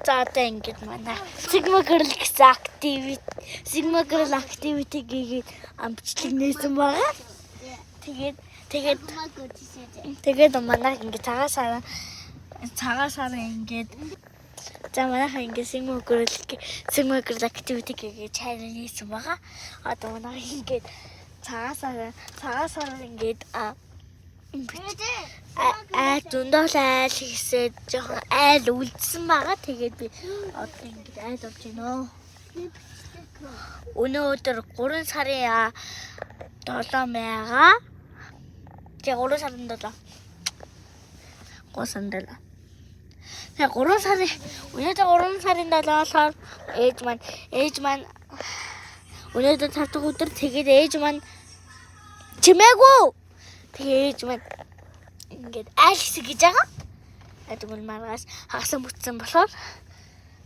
За одоо ингэж манай Sigma Girl гэсэн Sigma Girl activity гээгээд амжилтлаг нээсэн байгаа. Тэгээд манай ингэж цагаан сараа ингэж за манайхаа ингэ Sigma Girl activity гээгээд чайраа нээсэн байгаа. Одоо манай ингэ цагаан сараа ингэ зөндөл айл хийсээд жоохон айл үлдсэн байгаа. Тэгээд би одоо ингэж айл болж байна. Өнөөдөр 3 сарын 7 маяга. Тэгээ 3 сарын 7. Госандала. Тэгээ 3 сарын өнөөдөр 3 сарын 7 болохоор ээж маань өнөөдөр цав дахь өдөр тэгээд ээж маань чимээгүй. Тэгээ ээж маань ингээд айл хийсэ гэж байгаа. Тэгвэл маргаас хагасан бүтсэн болохоор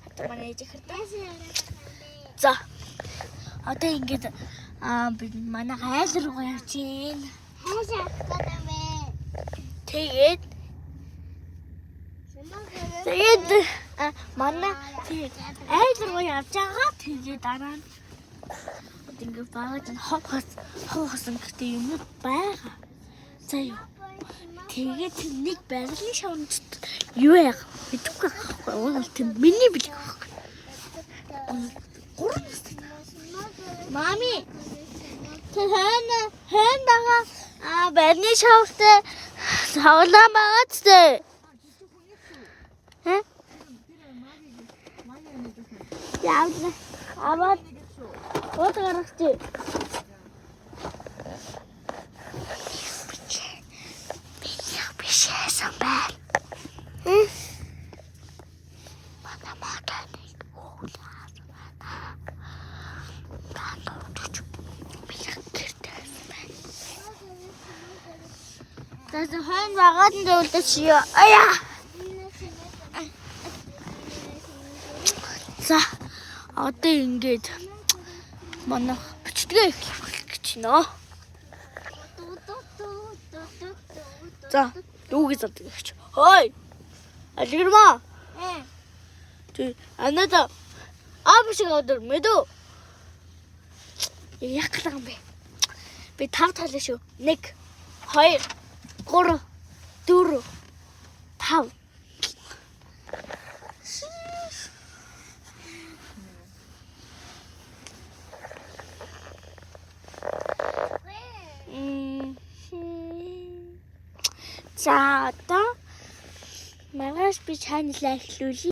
одоо манай ээж ихэртэй. За. Одоо ингээд бид манай айл руу явж гин. Тэгээд манай айл руу явж байгаа. Тэгээд дараа нь ингээд багаж нь хоосон гэдэг юм байгаа. За юу. Тэгээд нэг байгалийн шавнд юу яах мэдэхгүй байхгүй. Уул тийм миний билэг байхгүй. Мами. Хэн дага байгалийн шавтай савлаа байгаа зү. Яа. Аваад вот гарахчих. Самбал. Das hören wir raten so das hier. Ah ja. За одоо ингэж манайх бичгээ эхлэх гэж байна. За юу гэж бодож хой алирма тий анада абшиг өдөр мэдөө яг л юм бэ би 5 талаа шүү 1 2 3 4 5 За одоо маргааш би чанал эхлүүлье.